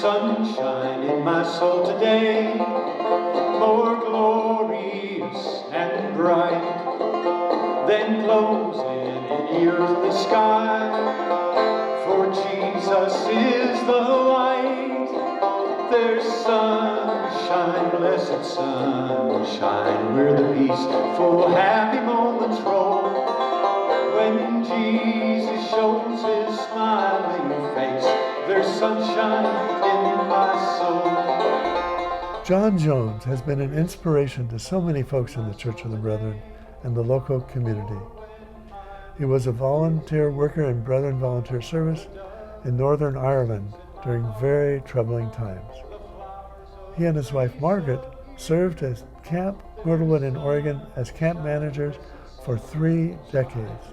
sunshine in my soul today, more glorious and bright than closing in earthly sky. For Jesus is the light. There's sunshine, blessed sunshine, where the peaceful, happy moments roll. When Jesus shows his smiling face, there's sunshine in my soul. John Jones has been an inspiration to so many folks in the Church of the Brethren and the local community. He was a volunteer worker in Brethren Volunteer Service in Northern Ireland during very troubling times. He and his wife Margaret served at Camp Myrtlewood in Oregon as camp managers for 3 decades.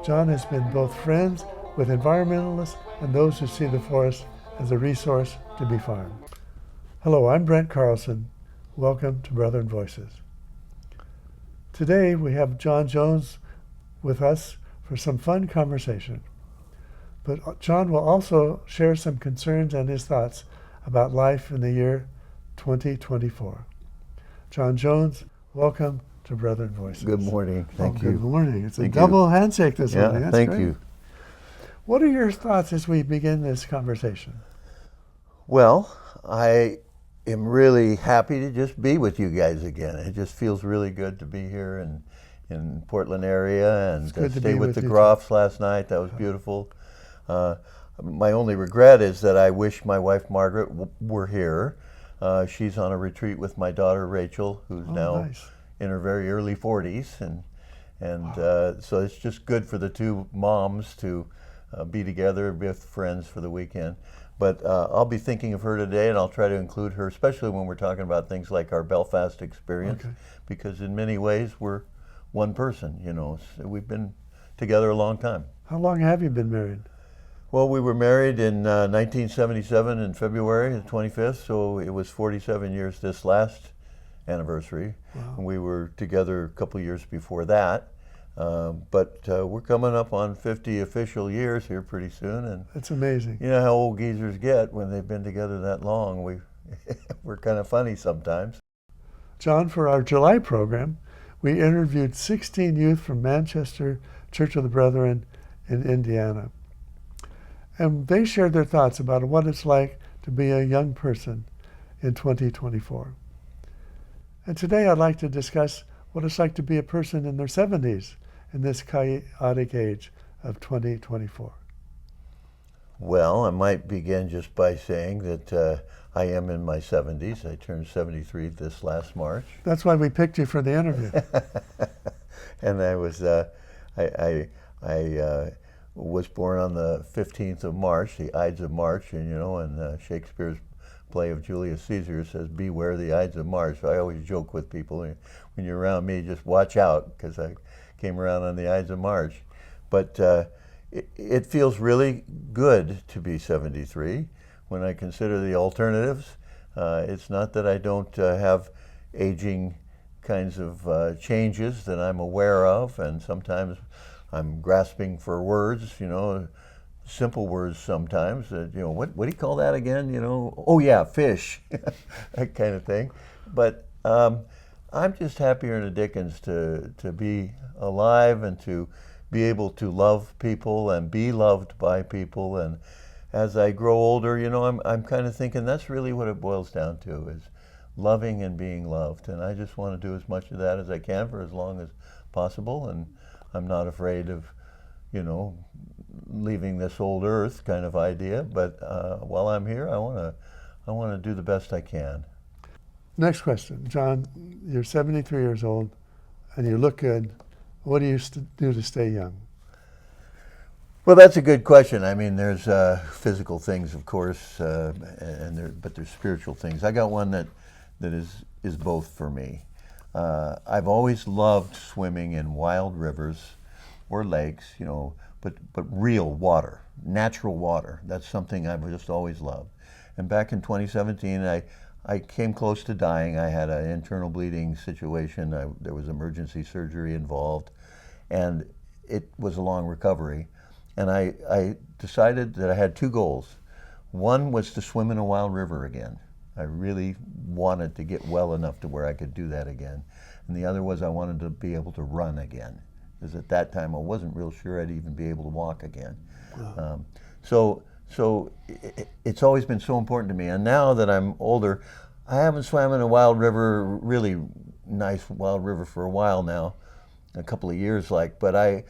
John has been both friends with environmentalists and those who see the forest as a resource to be farmed. Hello, I'm Brent Carlson. Welcome to Brethren Voices. Today we have John Jones with us for some fun conversation. But John will also share some concerns and his thoughts about life in the year 2024. John Jones, welcome to Brethren Voices. Good morning. Thank you. Good morning. It's Thank a double handshake this morning. Yeah, That's thank great. you. What are your thoughts as we begin this conversation? Well, I am really happy to just be with you guys again. It just feels really good to be here in Portland area and stay with the Groffs last night. That was beautiful. My only regret is that I wish my wife Margaret were here. She's on a retreat with my daughter Rachel, who's now in her very early 40s, and so it's just good for the two moms to be together, be with friends for the weekend. But I'll be thinking of her today, and I'll try to include her, especially when we're talking about things like our Belfast experience, because in many ways we're one person, you know. So we've been together a long time. How long have you been married? Well, we were married in 1977 in February the 25th, so it was 47 years this last anniversary. Wow. And we were together a couple years before that. But we're coming up on 50 official years here pretty soon, and that's amazing. You know how old geezers get when they've been together that long. We're kind of funny sometimes. John, for our July program, we interviewed 16 youth from Manchester Church of the Brethren in Indiana. And they shared their thoughts about what it's like to be a young person in 2024. And today I'd like to discuss what it's like to be a person in their 70s in this chaotic age of 2024. Well, I might begin just by saying that I am in my 70s. I turned 73 this last March. That's why we picked you for the interview. And I was, was born on the 15th of March, the Ides of March, and you know, and Shakespeare's play of Julius Caesar says, "Beware the Ides of March." So I always joke with people, when you're around me, just watch out, because I came around on the Ides of March. But it feels really good to be 73 when I consider the alternatives. It's not that I don't have aging kinds of changes that I'm aware of, and sometimes I'm grasping for words, you know, simple words sometimes. You know, what do you call that again? You know, oh yeah, fish, that kind of thing. But I'm just happier than the dickens to be alive and to be able to love people and be loved by people. And as I grow older, you know, I'm kind of thinking that's really what it boils down to, is loving and being loved. And I just want to do as much of that as I can for as long as possible. And I'm not afraid of, you know, leaving this old earth kind of idea. But while I'm here, I want to do the best I can. Next question. John, you're 73 years old and you look good. What do you do to stay young? Well, that's a good question. I mean, there's physical things, of course, but there's spiritual things. I got one that is both for me. I've always loved swimming in wild rivers or lakes, you know, but real water, natural water. That's something I've just always loved. And back in 2017, I came close to dying. I had an internal bleeding situation. There was emergency surgery involved, and it was a long recovery. And I decided that I had two goals. One was to swim in a wild river again. I really wanted to get well enough to where I could do that again. And the other was I wanted to be able to run again. Because at that time I wasn't real sure I'd even be able to walk again. Wow. So it's always been so important to me. And now that I'm older, I haven't swam in a wild river, really nice wild river, for a while now, a couple of years but I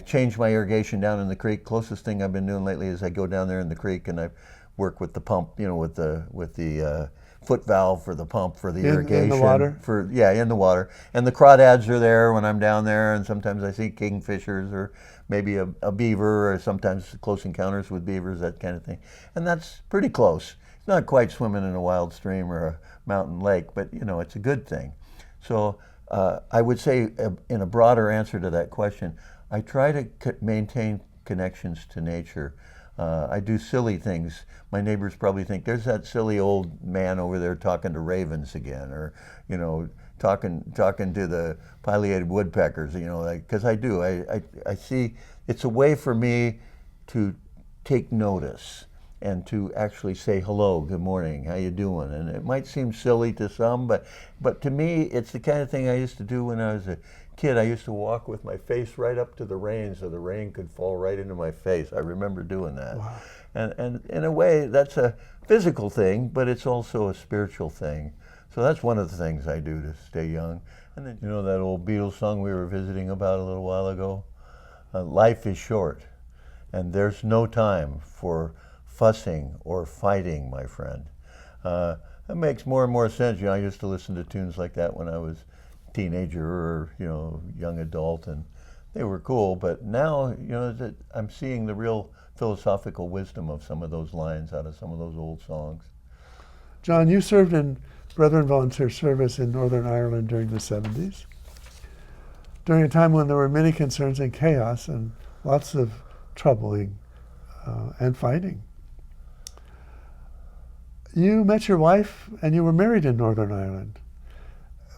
changed my irrigation down in the creek. Closest thing I've been doing lately is I go down there in the creek and I work with the pump, with the foot valve for the pump for the irrigation. In the water? In the water. And the crawdads are there when I'm down there, and sometimes I see kingfishers or maybe a beaver, or sometimes close encounters with beavers, that kind of thing. And that's pretty close. It's not quite swimming in a wild stream or a mountain lake, but it's a good thing. So I would say, in a broader answer to that question, I try to maintain connections to nature. I do silly things. My neighbors probably think, there's that silly old man over there talking to ravens again, or talking to the pileated woodpeckers. Because I do. I see it's a way for me to take notice and to actually say hello, good morning, how you doing? And it might seem silly to some, but to me, it's the kind of thing I used to do when I was a kid. I used to walk with my face right up to the rain so the rain could fall right into my face. I remember doing that. Wow. And in a way, that's a physical thing, but it's also a spiritual thing. So that's one of the things I do to stay young. And then, that old Beatles song we were visiting about a little while ago? Life is short, and there's no time for fussing or fighting, my friend. That makes more and more sense. I used to listen to tunes like that when I was a teenager or, young adult, and they were cool. But now, that I'm seeing the real philosophical wisdom of some of those lines out of some of those old songs. John, you served in Brethren Volunteer Service in Northern Ireland during the 70s, during a time when there were many concerns and chaos and lots of troubling and fighting. You met your wife and you were married in Northern Ireland.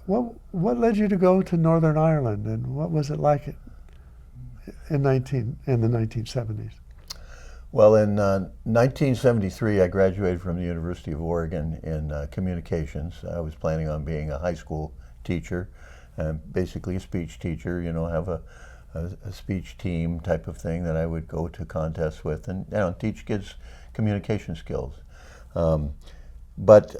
What led you to go to Northern Ireland, and what was it like in the 1970s? Well, in 1973, I graduated from the University of Oregon in communications. I was planning on being a high school teacher, basically a speech teacher, have a speech team type of thing that I would go to contests with and teach kids communication skills. But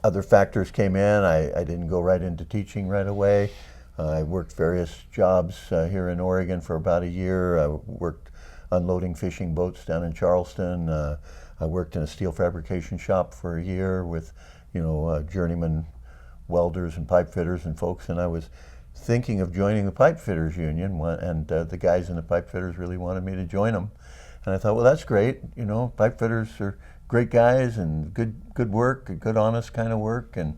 other factors came in. I didn't go right into teaching right away. I worked various jobs here in Oregon for about a year. I worked unloading fishing boats down in Charleston. I worked in a steel fabrication shop for a year with, journeyman welders and pipe fitters and folks, and I was thinking of joining the pipe fitters union, and the guys in the pipe fitters really wanted me to join them. And I thought, well, that's great. Pipe fitters are great guys and good work, good honest kind of work, and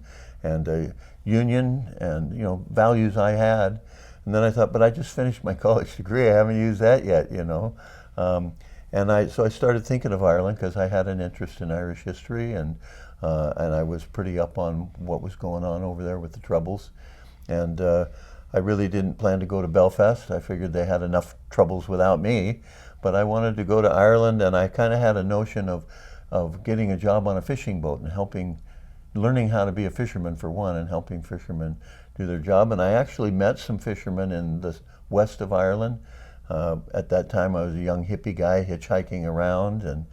union and values I had. And then I thought, but I just finished my college degree. I haven't used that yet, So I started thinking of Ireland because I had an interest in Irish history, and I was pretty up on what was going on over there with the Troubles. And I really didn't plan to go to Belfast. I figured they had enough troubles without me, but I wanted to go to Ireland, and I kind of had a notion of getting a job on a fishing boat and learning how to be a fisherman for one, and helping fishermen do their job. And I actually met some fishermen in the west of Ireland. At that time, I was a young hippie guy hitchhiking around, and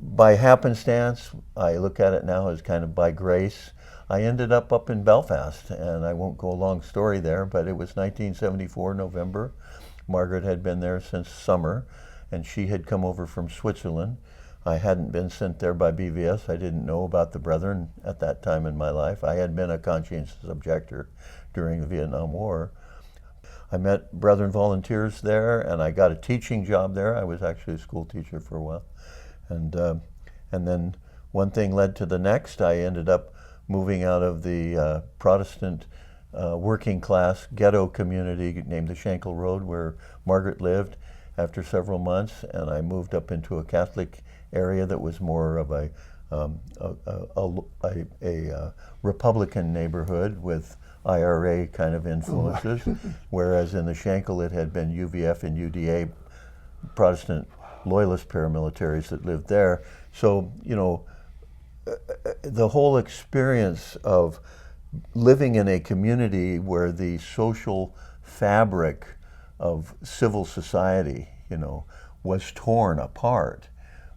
by happenstance, I look at it now as kind of by grace, I ended up in Belfast, and I won't go a long story there, but it was 1974, November. Margaret had been there since summer, and she had come over from Switzerland. I hadn't been sent there by BVS. I didn't know about the Brethren at that time in my life. I had been a conscientious objector during the Vietnam War. I met Brethren volunteers there, and I got a teaching job there. I was actually a school teacher for a while. And then one thing led to the next. I ended up moving out of the Protestant working class ghetto community named the Schenkel Road, where Margaret lived, after several months, and I moved up into a Catholic area that was more of a Republican neighborhood with IRA kind of influences, whereas in the Schenkel it had been UVF and UDA Protestant loyalist paramilitaries that lived there. So, you know, the whole experience of living in a community where the social fabric of civil society, you know, was torn apart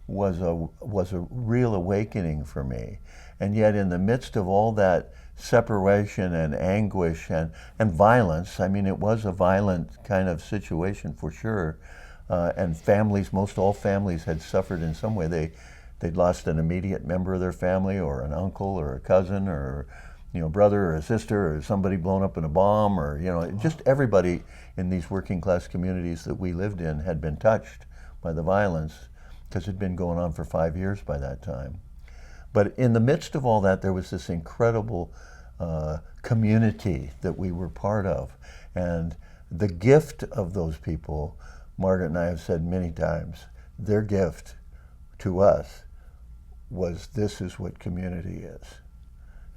was a real awakening for me. And yet in the midst of all that separation and anguish and violence, I mean, it was a violent kind of situation for sure. And families, most all families had suffered in some way. They'd lost an immediate member of their family, or an uncle or a cousin, or, you know, brother or a sister, or somebody blown up in a bomb, or, you know, just everybody in these working class communities that we lived in had been touched by the violence, because it had been going on for 5 years by that time. But in the midst of all that, there was this incredible community that we were part of. And the gift of those people, Margaret and I have said many times, their gift to us was, this is what community is.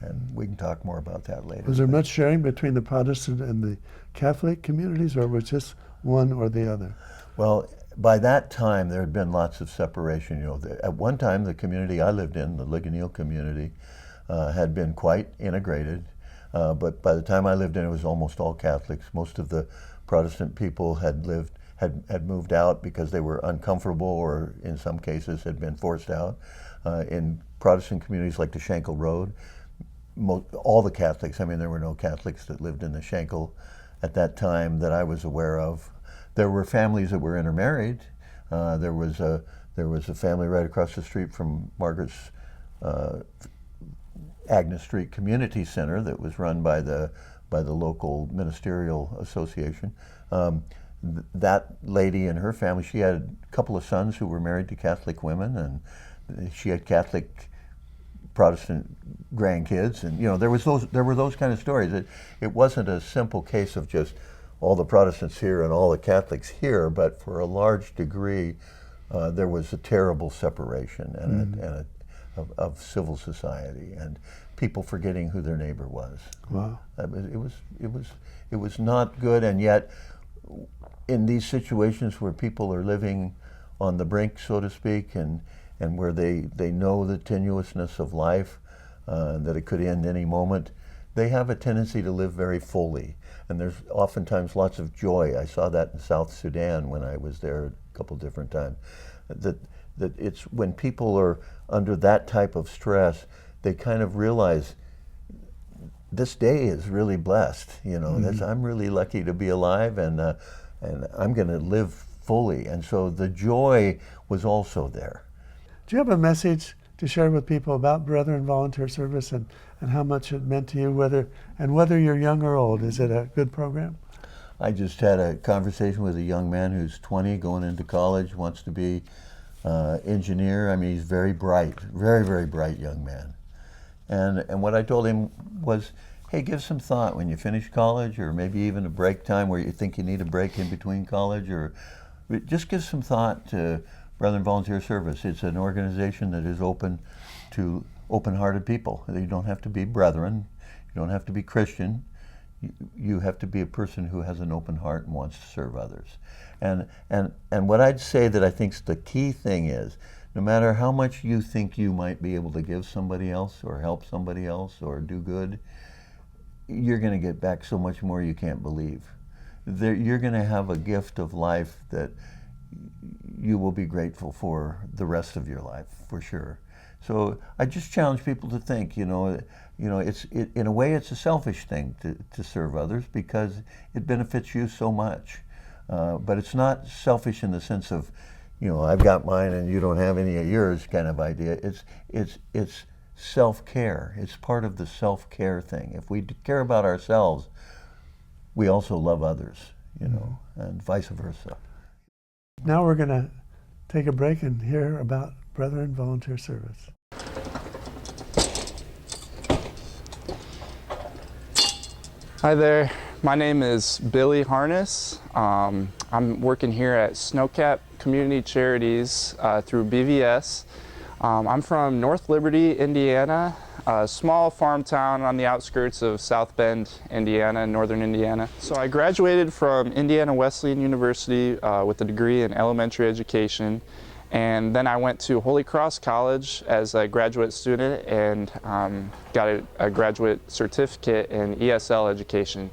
And we can talk more about that later. Was there much sharing between the Protestant and the Catholic communities, or was just one or the other? Well, by that time, there had been lots of separation. You know, at one time, the community I lived in, the Ligonier community, had been quite integrated. But by the time I lived in, it was almost all Catholics. Most of the Protestant people had moved out because they were uncomfortable, or in some cases had been forced out. In Protestant communities like the Schenkel Road, all the Catholics, I mean, there were no Catholics that lived in the Schenkel at that time that I was aware of. There were families that were intermarried. There was a family right across the street from Margaret's Agnes Street Community Center that was run by the local ministerial association. That lady and her family, she had a couple of sons who were married to Catholic women, and she had Catholic Protestant grandkids, and, you know, there were those kind of stories. It wasn't a simple case of just all the Protestants here and all the Catholics here, but for a large degree, there was a terrible separation and of civil society, and people forgetting who their neighbor was. Wow. It was not good, and yet in these situations where people are living on the brink, so to speak, and where they know the tenuousness of life, that it could end any moment, they have a tendency to live very fully. And there's oftentimes lots of joy. I saw that in South Sudan when I was there a couple different times. That it's when people are under that type of stress, they kind of realize this day is really blessed. You know, I'm really lucky to be alive, and I'm going to live fully. And so the joy was also there. Do you have a message to share with people about Brethren Volunteer Service and how much it meant to you, whether you're young or old? Is it a good program? I just had a conversation with a young man who's 20, going into college, wants to be engineer. I mean, he's very bright, very, very bright young man. And what I told him was, hey, give some thought when you finish college, or maybe even a break time where you think you need a break in between college, or just give some thought to Brethren Volunteer Service. It's an organization that is open to open-hearted people. You don't have to be brethren, you don't have to be Christian. You have to be a person who has an open heart and wants to serve others. And what I'd say that I think the key thing is, no matter how much you think you might be able to give somebody else or help somebody else or do good, you're going to get back so much more you can't believe. You're going to have a gift of life that you will be grateful for the rest of your life, for sure. So I just challenge people to think, in a way it's a selfish thing to serve others because it benefits you so much. But it's not selfish in the sense of, I've got mine and you don't have any of yours kind of idea. It's self-care. It's part of the self-care thing. If we care about ourselves, we also love others, and vice versa. Now we're going to take a break and hear about Brethren Volunteer Service. Hi there, my name is Billy Harness. I'm working here at Snowcap Community Charities through BVS. I'm from North Liberty, Indiana, a small farm town on the outskirts of South Bend, Indiana, northern Indiana. So I graduated from Indiana Wesleyan University with a degree in elementary education, and then I went to Holy Cross College as a graduate student and got a graduate certificate in ESL education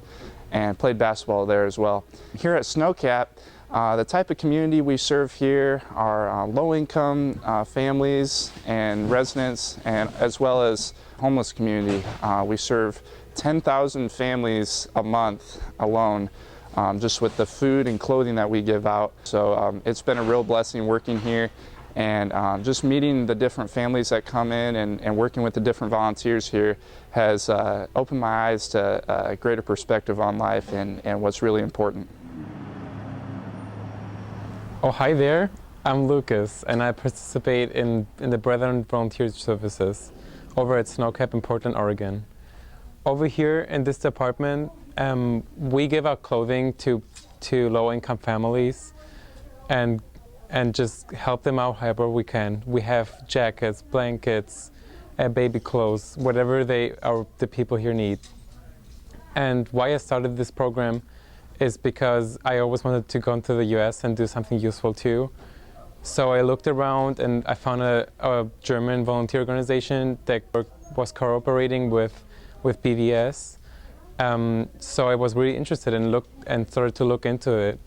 and played basketball there as well. Here at Snowcap, the type of community we serve here are low-income families and residents, and as well as homeless community. We serve 10,000 families a month alone, just with the food and clothing that we give out. So it's been a real blessing working here, and just meeting the different families that come in and working with the different volunteers here has opened my eyes to a greater perspective on life and what's really important. Oh, hi there. I'm Lucas, and I participate in the Brethren Volunteer Services over at Snowcap in Portland, Oregon. Over here in this department, we give out clothing to low-income families and just help them out however we can. We have jackets, blankets, baby clothes, whatever the people here need. And why I started this program is because I always wanted to go into the US and do something useful too. So I looked around and I found a German volunteer organization that was cooperating with BVS. So I was really interested and started to look into it.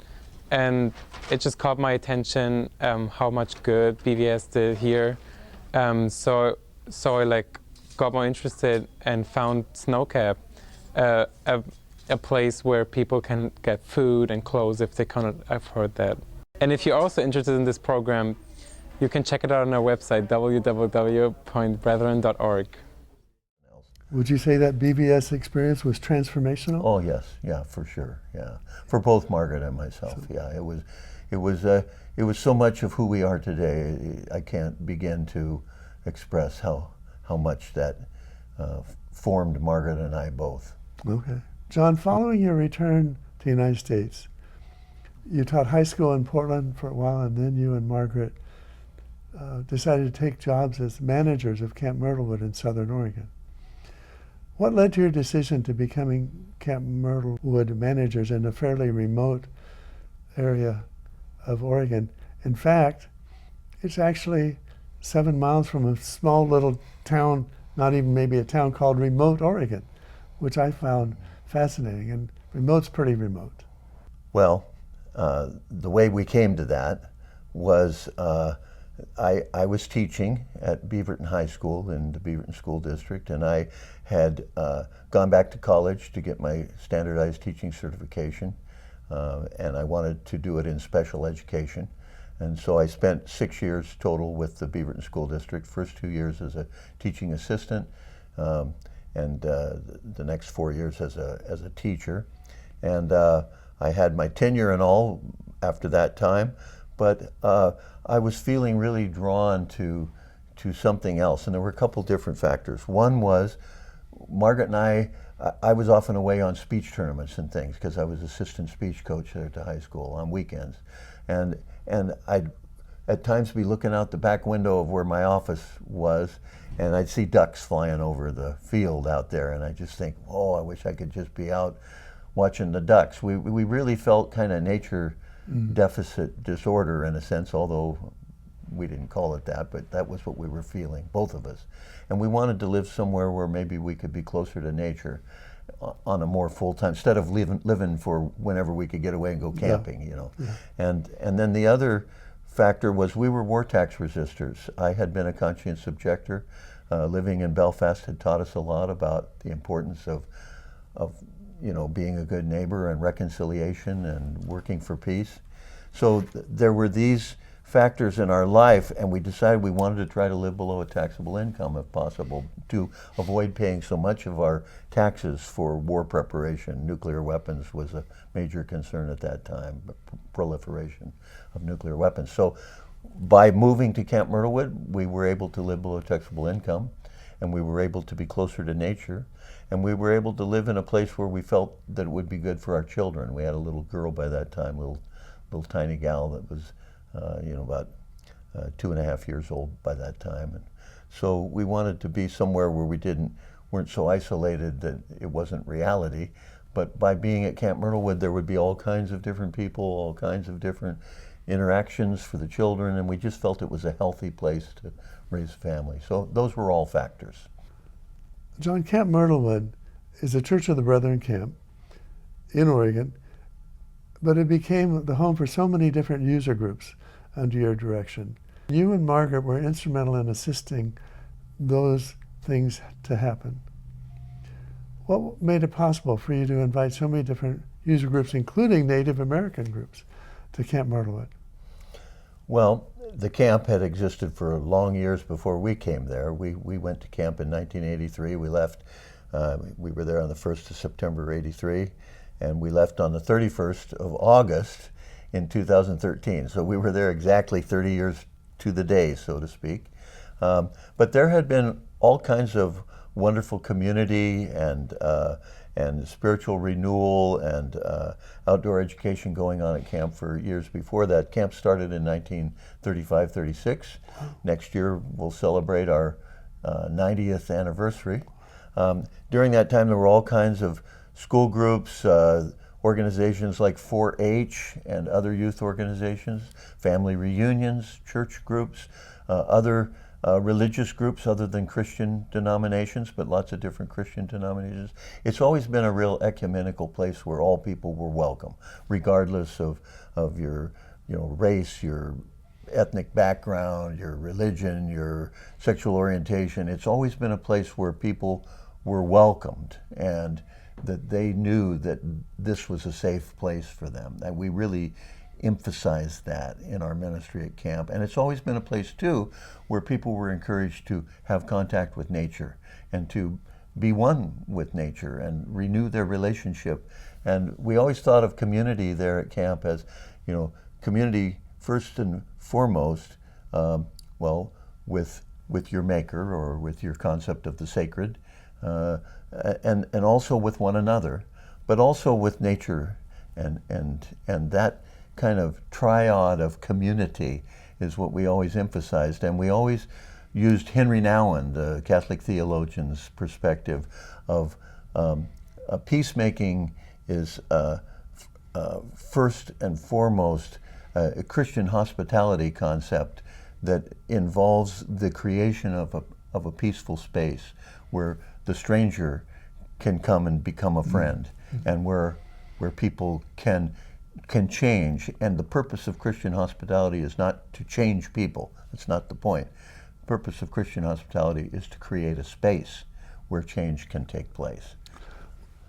And it just caught my attention how much good BVS did here. So I got more interested and found Snowcap, a place where people can get food and clothes if they cannot afford that. And if you're also interested in this program, you can check it out on our website, www.brethren.org. Would you say that BVS experience was transformational? Oh yes, yeah, for sure, yeah. For both Margaret and myself, yeah. It was so much of who we are today. I can't begin to express how much that formed Margaret and I both. Okay. John, following your return to the United States, you taught high school in Portland for a while, and then you and Margaret decided to take jobs as managers of Camp Myrtlewood in Southern Oregon. What led to your decision to becoming Camp Myrtlewood managers in a fairly remote area of Oregon? In fact, it's actually 7 miles from a small little town, not even maybe a town, called Remote, Oregon, which I found fascinating, and remote's pretty remote. Well, the way we came to that was I was teaching at Beaverton High School in the Beaverton School District, and I had gone back to college to get my standardized teaching certification, and I wanted to do it in special education. And so I spent 6 years total with the Beaverton School District, first 2 years as a teaching assistant, and the next 4 years as a teacher. And I had my tenure and all after that time, but I was feeling really drawn to something else, and there were a couple different factors. One was Margaret and I was often away on speech tournaments and things because I was assistant speech coach there at the high school on weekends, and I'd at times be looking out the back window of where my office was, and I'd see ducks flying over the field out there, and I just think, oh, I wish I could just be out watching the ducks. We really felt kind of nature deficit disorder in a sense, although we didn't call it that, but that was what we were feeling, both of us. And we wanted to live somewhere where maybe we could be closer to nature on a more full-time, instead of living for whenever we could get away and go camping, you know. Yeah. And then the other factor was we were war tax resistors. I had been a conscientious objector. Living in Belfast had taught us a lot about the importance of you know, being a good neighbor and reconciliation and working for peace. So there were these factors in our life, and we decided we wanted to try to live below a taxable income if possible to avoid paying so much of our taxes for war preparation. Nuclear weapons was a major concern at that time, proliferation of nuclear weapons. So by moving to Camp Myrtlewood, we were able to live below taxable income, and we were able to be closer to nature, and we were able to live in a place where we felt that it would be good for our children. We had a little girl by that time, little tiny gal that was you know, about 2.5 years old by that time. And so we wanted to be somewhere where we weren't so isolated that it wasn't reality. But by being at Camp Myrtlewood, there would be all kinds of different people, all kinds of different interactions for the children, and we just felt it was a healthy place to raise a family. So those were all factors. John, Camp Myrtlewood is a Church of the Brethren camp in Oregon, but it became the home for so many different user groups under your direction. You and Margaret were instrumental in assisting those things to happen. What made it possible for you to invite so many different user groups, including Native American groups, to Camp Myrtlewood? Well, the camp had existed for long years before we came there. We went to camp in 1983. We left, we were there on the 1st of September, 83, and we left on the 31st of August in 2013. So we were there exactly 30 years to the day, so to speak. But there had been all kinds of wonderful community and spiritual renewal and outdoor education going on at camp for years before that. Camp started in 1935-36. Next year we'll celebrate our 90th anniversary. During that time there were all kinds of school groups, organizations like 4-H and other youth organizations, family reunions, church groups, other religious groups other than Christian denominations, but lots of different Christian denominations. It's always been a real ecumenical place where all people were welcome, regardless of your race, your ethnic background, your religion, your sexual orientation. It's always been a place where people were welcomed and that they knew that this was a safe place for them. And we really emphasized that in our ministry at camp. And it's always been a place too where people were encouraged to have contact with nature and to be one with nature and renew their relationship. And we always thought of community there at camp as, community first and foremost, with your maker or with your concept of the sacred, and also with one another, but also with nature, and that kind of triad of community is what we always emphasized. And we always used Henry Nouwen, the Catholic theologian's perspective of peacemaking is first and foremost a Christian hospitality concept that involves the creation of a peaceful space where the stranger can come and become a friend, and where people can change. And the purpose of Christian hospitality is not to change people. That's not the point. The purpose of Christian hospitality is to create a space where change can take place.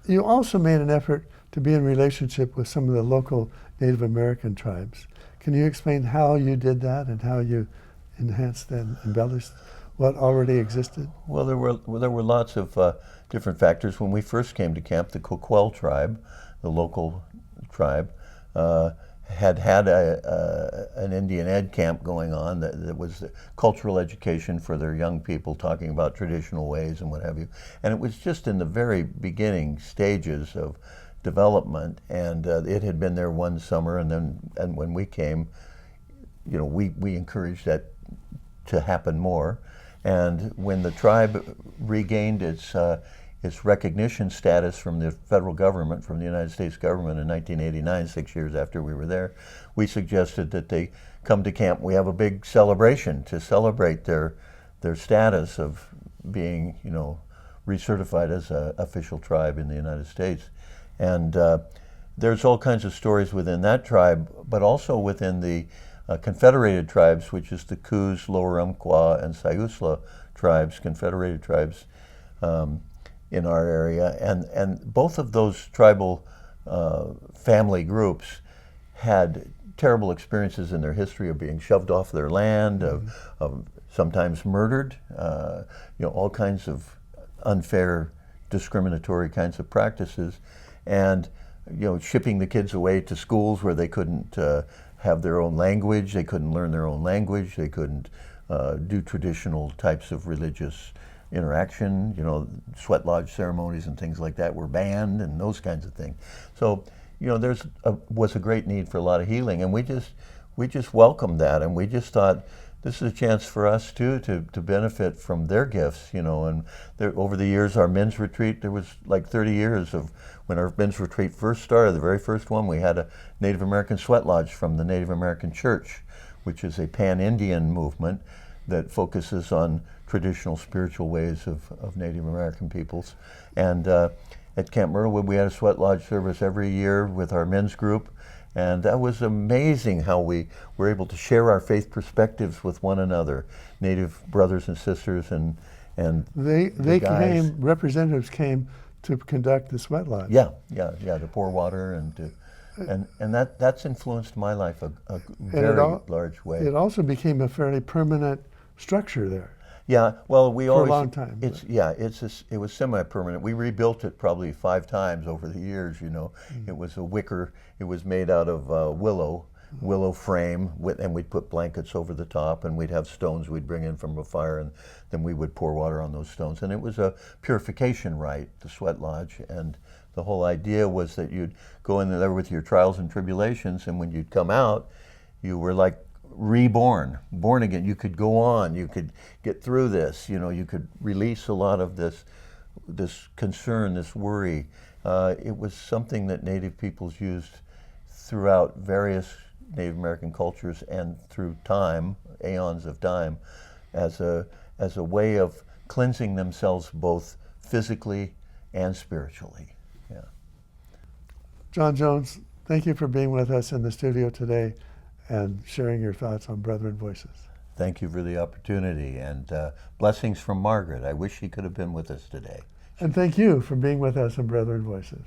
You also made an effort to be in relationship with some of the local Native American tribes. Can you explain how you did that and how you enhanced and embellished what already existed? Well, there were lots of different factors. When we first came to camp, the Coquel tribe, the local tribe, had an Indian Ed camp going on that was cultural education for their young people, talking about traditional ways and what have you. And it was just in the very beginning stages of development, and it had been there one summer, and when we came, we encouraged that to happen more. And when the tribe regained its recognition status from the federal government, from the United States government in 1989, 6 years after we were there, we suggested that they come to camp. We have a big celebration to celebrate their status of being, recertified as an official tribe in the United States. And there's all kinds of stories within that tribe, but also within the Confederated tribes, which is the Coos, Lower Umpqua, and Siuslaw tribes, Confederated tribes in our area. And both of those tribal family groups had terrible experiences in their history of being shoved off their land, of sometimes murdered, all kinds of unfair, discriminatory kinds of practices, and shipping the kids away to schools where they couldn't have their own language, they couldn't learn their own language, they couldn't do traditional types of religious interaction, sweat lodge ceremonies and things like that were banned, and those kinds of things. So, was a great need for a lot of healing, and we just welcomed that, and we just thought this is a chance for us too to benefit from their gifts, you know. And over the years, our men's retreat, there was like 30 years of when our men's retreat first started, the very first one, we had a Native American sweat lodge from the Native American Church, which is a pan-Indian movement that focuses on traditional spiritual ways of Native American peoples. And at Camp Myrtlewood, we had a sweat lodge service every year with our men's group. And that was amazing how we were able to share our faith perspectives with one another, Native brothers and sisters and they guys. came, representatives came to conduct the sweat lodge. Yeah, to pour water and that's influenced my life a very large way. It also became a fairly permanent structure there. Yeah, well, we always for a long time. It was semi-permanent. We rebuilt it probably 5 times over the years. You know, It was a wicker. It was made out of willow frame, and we'd put blankets over the top, and we'd have stones we'd bring in from a fire, and then we would pour water on those stones. And it was a purification rite, the sweat lodge, and the whole idea was that you'd go in there with your trials and tribulations, and when you'd come out, you were like reborn, born again. You could go on, you could get through this, you know, you could release a lot of this concern, this worry. It was something that Native peoples used throughout various Native American cultures and through time, aeons of time, as a way of cleansing themselves both physically and spiritually. Yeah. John Jones, thank you for being with us in the studio today and sharing your thoughts on Brethren Voices. Thank you for the opportunity, and blessings from Margaret. I wish she could have been with us today. And thank you for being with us on Brethren Voices.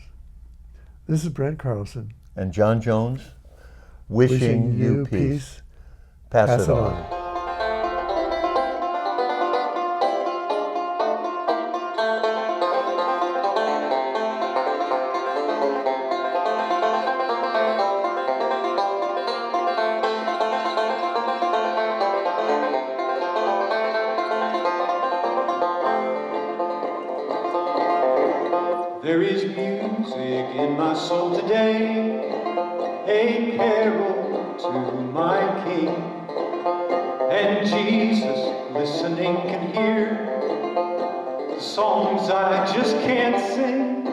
This is Brent Carlson. And John Jones, wishing you peace. Pass it on. There is music in my soul today, a carol to my King. And Jesus, listening, can hear the songs I just can't sing.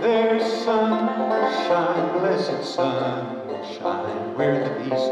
There's sunshine, blessed sunshine, where the peace